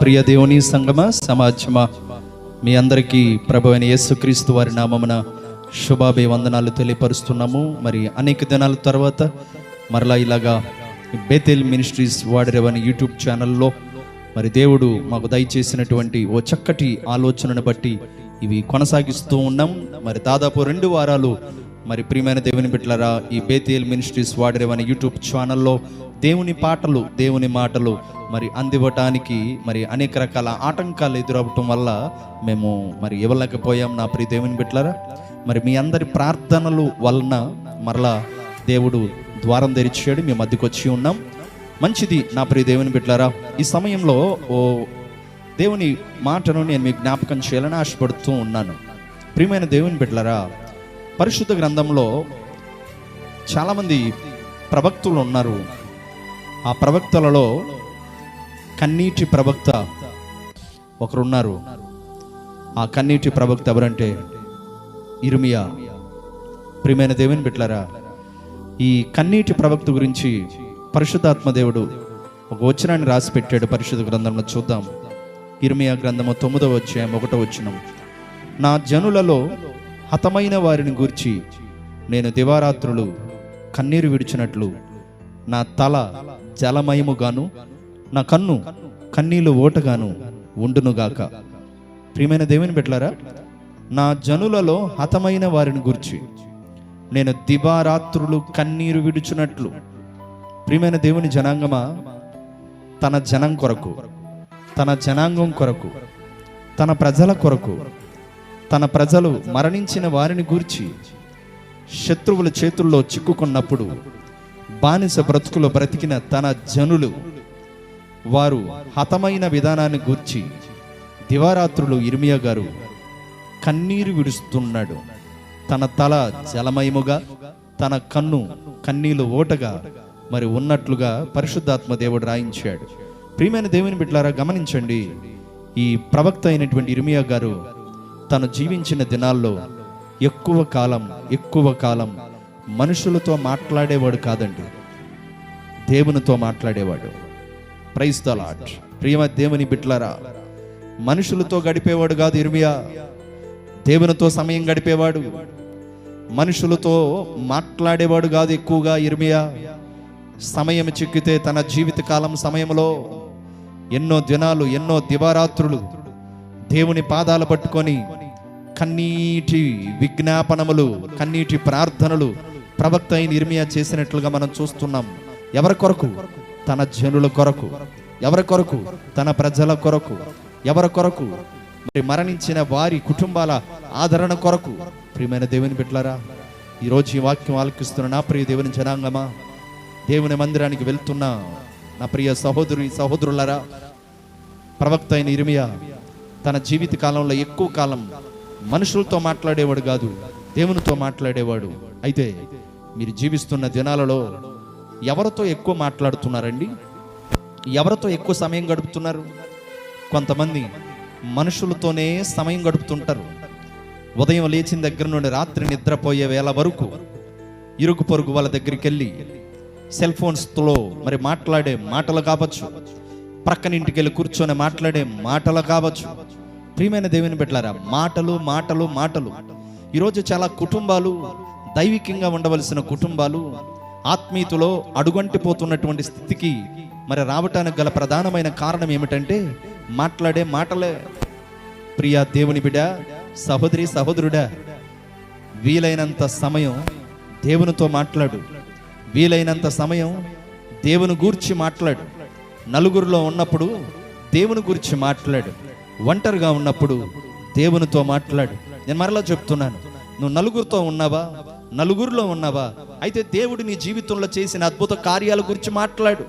ప్రియ దేవుని సంగమ సమాజమా, మీ అందరికీ ప్రభువైన యేసుక్రీస్తు వారి నామమున శుభాభివందనాలు తెలియపరుస్తున్నాము. మరి అనేక దినాల తర్వాత మరలా ఇలాగా బేతేల్ మినిస్ట్రీస్ వాడరేవని యూట్యూబ్ ఛానల్లో మరి దేవుడు మాకు దయచేసినటువంటి ఓ చక్కటి ఆలోచనను బట్టి ఇవి కొనసాగిస్తూ ఉన్నాం. మరి దాదాపు 2 వారాలు మరి ప్రియమైన దేవుని బిడ్డలారా, ఈ బేతేల్ మినిస్ట్రీస్ వాడరేవని యూట్యూబ్ ఛానల్లో దేవుని పాటలు, దేవుని మాటలు మరి అందివ్వటానికి మరి అనేక రకాల ఆటంకాలు ఎదురవటం వల్ల మేము మరి ఇవ్వలేకపోయాం. నా ప్రియ దేవుని బిడ్డలారా, మరి మీ అందరి ప్రార్థనలు వలన మరలా దేవుడు ద్వారం తెరిచాడు, మీ మధ్యకు వచ్చి ఉన్నాం. మంచిది నా ప్రియ దేవుని బిడ్డలారా, ఈ సమయంలో ఓ దేవుని మాటను నేను మీకు జ్ఞాపకం చేయాలని ఆశపడుతూ ఉన్నాను. ప్రియమైన దేవుని బిడ్డలారా, పరిశుద్ధ గ్రంథంలో చాలామంది ప్రవక్తలు ఉన్నారు. ఆ ప్రవక్తలలో కన్నీటి ప్రవక్త ఒకరున్నారు. ఆ కన్నీటి ప్రవక్త ఎవరంటే ఇర్మియా. ప్రియమైన దేవుని బిడ్డలారా, ఈ కన్నీటి ప్రవక్త గురించి పరిశుద్ధాత్మ దేవుడు ఒక వచనాన్ని రాసి పెట్టాడు పరిశుద్ధ గ్రంథంలో. చూద్దాం. ఇర్మియా గ్రంథము 9వ అధ్యాయం 1వ వచనం. నా జనులలో హతమైన వారిని గూర్చి నేను దివారాత్రులు కన్నీరు విడిచినట్లు నా తల జలమయముగాను నా కన్ను కన్నీళ్ళు ఓటగాను ఉండునుగాక. ప్రియమైన దేవుని బిడ్డలారా, నా జనులలో హతమైన వారిని గూర్చి నేను దివారాత్రులు కన్నీరు విడుచున్నట్లు. ప్రియమైన దేవుని జనాంగమా, తన జనం కొరకు, తన జనాంగం కొరకు, తన ప్రజల కొరకు, తన ప్రజలు మరణించిన వారిని గూర్చి శత్రువుల చేతుల్లో చిక్కుకున్నప్పుడు బానిస బ్రతుకులో బ్రతికిన తన జనులు వారు హతమైన విధానాన్ని గూర్చి దివారాత్రులు ఇర్మియా గారు కన్నీరు విడుస్తున్నాడు. తన తల జలమయముగా, తన కన్ను కన్నీలు ఓటగా మరి ఉన్నట్లుగా పరిశుద్ధాత్మ దేవుడు రాయించాడు. ప్రియమైన దేవుని బిడ్డలారా, గమనించండి. ఈ ప్రవక్త అయినటువంటి ఇర్మియా గారు తను జీవించిన దినాల్లో ఎక్కువ కాలం మనుషులతో మాట్లాడేవాడు కాదండి, దేవునితో మాట్లాడేవాడు. Praise the lord. ప్రియమ దేవుని బిడ్డలారా, మనుషులతో గడిపేవాడు కాదు ఇర్మియా, దేవునితో సమయం గడిపేవాడు. మనుషులతో మాట్లాడేవాడు కాదు ఎక్కువగా ఇర్మియా. సమయం చిక్కితే తన జీవితకాలం సమయంలో ఎన్నో దినాలు, ఎన్నో దివారాత్రులు దేవుని పాదాలు పట్టుకొని కన్నీటి విజ్ఞాపనములు, కన్నీటి ప్రార్థనలు ప్రవక్త అయిన ఇర్మియా చేసినట్లుగా మనం చూస్తున్నాం. ఎవరి కొరకు? తన జనుల కొరకు. ఎవరి కొరకు? తన ప్రజల కొరకు. ఎవరి కొరకు? మరి మరణించిన వారి కుటుంబాల ఆదరణ కొరకు. ప్రియమైన దేవుని బిడ్డలారా, ఈరోజు ఈ వాక్యం ఆలకిస్తున్న నా ప్రియ దేవుని జనాంగమా, దేవుని మందిరానికి వెళ్తున్న నా ప్రియ సహోదరులారా, ప్రవక్త అయిన ఇర్మియా తన జీవిత కాలంలో ఎక్కువ కాలం మనుషులతో మాట్లాడేవాడు కాదు, దేవునితో మాట్లాడేవాడు. అయితే మీరు జీవిస్తున్న దినాలలో ఎవరితో ఎక్కువ మాట్లాడుతున్నారండి? ఎవరితో ఎక్కువ సమయం గడుపుతున్నారు? కొంతమంది మనుషులతోనే సమయం గడుపుతుంటారు. ఉదయం లేచిన దగ్గర నుండి రాత్రి నిద్రపోయే వేళ వరకు ఇరుగు పొరుగు వాళ్ళ దగ్గరికి వెళ్ళి సెల్ ఫోన్స్తో మరి మాట్లాడే మాటలు కావచ్చు, ప్రక్కనింటికి వెళ్ళి కూర్చొని మాట్లాడే మాటలు కావచ్చు. ప్రియమైన దేవుని బిడ్డలారా, మాటలు మాటలు మాటలు. ఈరోజు చాలా కుటుంబాలు, దైవికంగా ఉండవలసిన కుటుంబాలు ఆత్మీయతలో అడుగంటిపోతున్నటువంటి స్థితికి మరి రావటానికి గల ప్రధానమైన కారణం ఏమిటంటే మాట్లాడే మాటలే. ప్రియా దేవుని బిడ్డ, సహోదరి సహోదరుడా, వీలైనంత సమయం దేవునితో మాట్లాడు. వీలైనంత సమయం దేవుని గూర్చి మాట్లాడు. నలుగురిలో ఉన్నప్పుడు దేవుని గురించి మాట్లాడు. ఒంటరిగా ఉన్నప్పుడు దేవునితో మాట్లాడు. నేను మరలా చెప్తున్నాను, నువ్వు నలుగురితో ఉన్నావా? నలుగురిలో ఉన్నావా? అయితే దేవుడు నీ జీవితంలో చేసిన అద్భుత కార్యాల గురించి మాట్లాడు.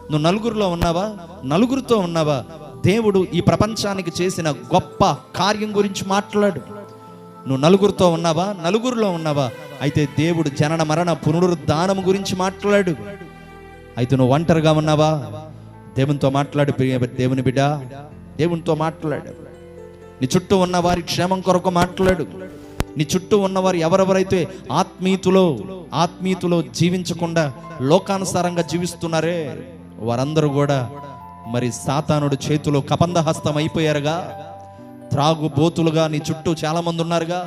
నువ్వు నలుగురిలో ఉన్నావా? నలుగురితో ఉన్నావా? దేవుడు ఈ ప్రపంచానికి చేసిన గొప్ప కార్యం గురించి మాట్లాడు. నువ్వు నలుగురితో ఉన్నావా? నలుగురిలో ఉన్నావా? అయితే దేవుడు జనన మరణ పునరుద్ధానం గురించి మాట్లాడు. అయితే నువ్వు ఒంటరిగా ఉన్నావా? దేవునితో మాట్లాడు. దేవుని బిడ్డ, దేవునితో మాట్లాడు. నీ చుట్టూ ఉన్న వారి క్షేమం కొరకు మాట్లాడు. నీ చుట్టూ ఉన్నవారు ఎవరెవరైతే ఆత్మీయతలో జీవించకుండా లోకానుసారంగా జీవిస్తున్నారే వారందరూ కూడా మరి సాతానుడు చేతిలో కబంధహస్తం అయిపోయారుగా. త్రాగుబోతులుగా నీ చుట్టూ చాలా మంది ఉన్నారుగా.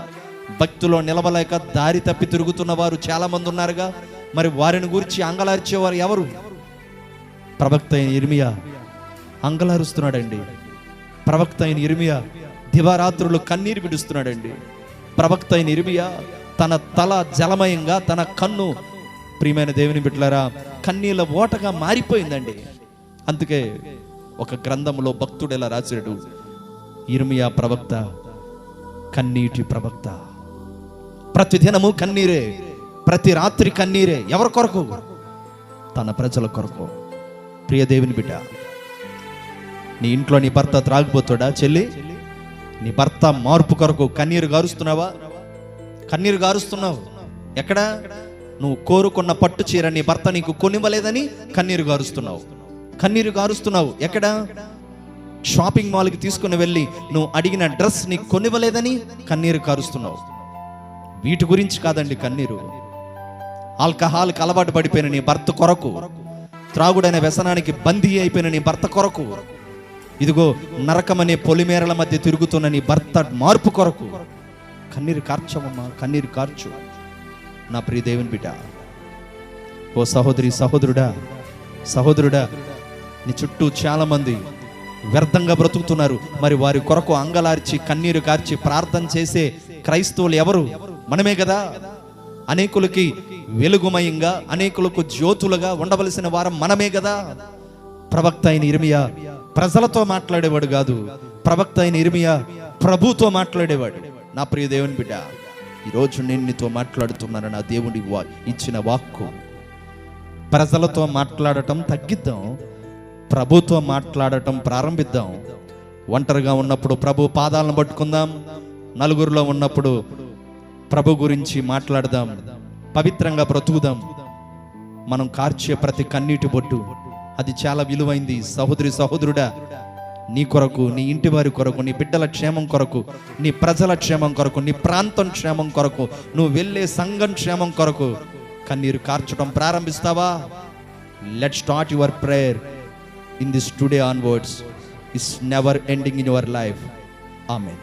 భక్తిలో నిలవలేక దారి తప్పి తిరుగుతున్న వారు చాలా మంది ఉన్నారుగా. మరి వారిని గురించి అంగలార్చేవారు ఎవరు? ప్రవక్త అయిన ఇర్మియా అంగలారుస్తున్నాడండి. ప్రవక్త అయిన ఇర్మియా దివారాత్రులు కన్నీరు విడుస్తున్నాడండి. ప్రవక్త అయిన ఇర్మియా తన తల జలమయంగా, తన కన్ను ప్రియమైన దేవుని బిడ్డలారా కన్నీళ్ళ ఓటగా మారిపోయిందండి. అందుకే ఒక గ్రంథంలో భక్తుడు ఎలా రాశాడు, ఇర్మియా ప్రవక్త కన్నీటి ప్రవక్త. ప్రతిదినము కన్నీరే, ప్రతి రాత్రి కన్నీరే. ఎవరి కొరకు? తన ప్రజల కొరకు. ప్రియ దేవుని బిడ్డ, నీ ఇంట్లో నీ భర్త త్రాగిపోతాడా? చెల్లి, నీ భర్త మార్పు కొరకు కన్నీరు గారుస్తున్నావా? కన్నీరు గారుస్తున్నావు. ఎక్కడ? నువ్వు కోరుకున్న పట్టు చీర నీ భర్త నీకు కొనివ్వలేదని కన్నీరు గారుస్తున్నావు. కన్నీరు గారుస్తున్నావు. ఎక్కడ? షాపింగ్ మాల్కి తీసుకుని వెళ్ళి నువ్వు అడిగిన డ్రెస్ నీకు కొనివ్వలేదని కన్నీరు కారుస్తున్నావు. వీటి గురించి కాదండి కన్నీరు. ఆల్కహాల్కి అలవాటు పడిపోయిన నీ భర్త కొరకు, త్రాగుడైన వ్యసనానికి బందీ అయిపోయిన నీ భర్త కొరకు, ఇదిగో నరకమనే పొలిమేరల మధ్య తిరుగుతున్న నీ భర్త మార్పు కొరకు కన్నీరు కార్చవమ్మా, కన్నీరు కార్చు నా ప్రియ దేవుని బిడ్డ. ఓ సహోదరి, సహోదరుడా, సహోదరుడా, నీ చుట్టూ చాలా మంది వ్యర్థంగా బ్రతుకుతున్నారు. మరి వారి కొరకు అంగలార్చి కన్నీరు కార్చి ప్రార్థన చేసే క్రైస్తవులు ఎవరు? మనమే కదా. అనేకులకి వెలుగుమయంగా, అనేకులకు జ్యోతులుగా ఉండవలసిన వారం మనమే కదా. ప్రవక్త అయిన ఇర్మియా ప్రజలతో మాట్లాడేవాడు కాదు. ప్రవక్త అయిన ఇర్మియా ప్రభుతో మాట్లాడేవాడు. నా ప్రియ దేవుని బిడ్డ, ఈరోజు నేను నీతో మాట్లాడుతున్నాను. నా దేవుడి ఇచ్చిన వాక్కు. ప్రజలతో మాట్లాడటం తగ్గిద్దాం, ప్రభుతో మాట్లాడటం ప్రారంభిద్దాం. ఒంటరిగా ఉన్నప్పుడు ప్రభు పాదాలను పట్టుకుందాం. నలుగురిలో ఉన్నప్పుడు ప్రభు గురించి మాట్లాడదాం. పవిత్రంగా బ్రతుకుదాం. మనం కార్చే ప్రతి కన్నీటి బొట్టు అది చాలా విలువైంది. సహోదరి, సహోదరుడా, నీ కొరకు, నీ ఇంటి వారి కొరకు, నీ బిడ్డల క్షేమం కొరకు, నీ ప్రజల క్షేమం కొరకు, నీ ప్రాంతం క్షేమం కొరకు, నువ్వు వెళ్ళే సంఘం క్షేమం కొరకు కన్నీరు కార్చడం ప్రారంభిస్తావా? Let's start your prayer in this today onwards is never ending in your life. Amen.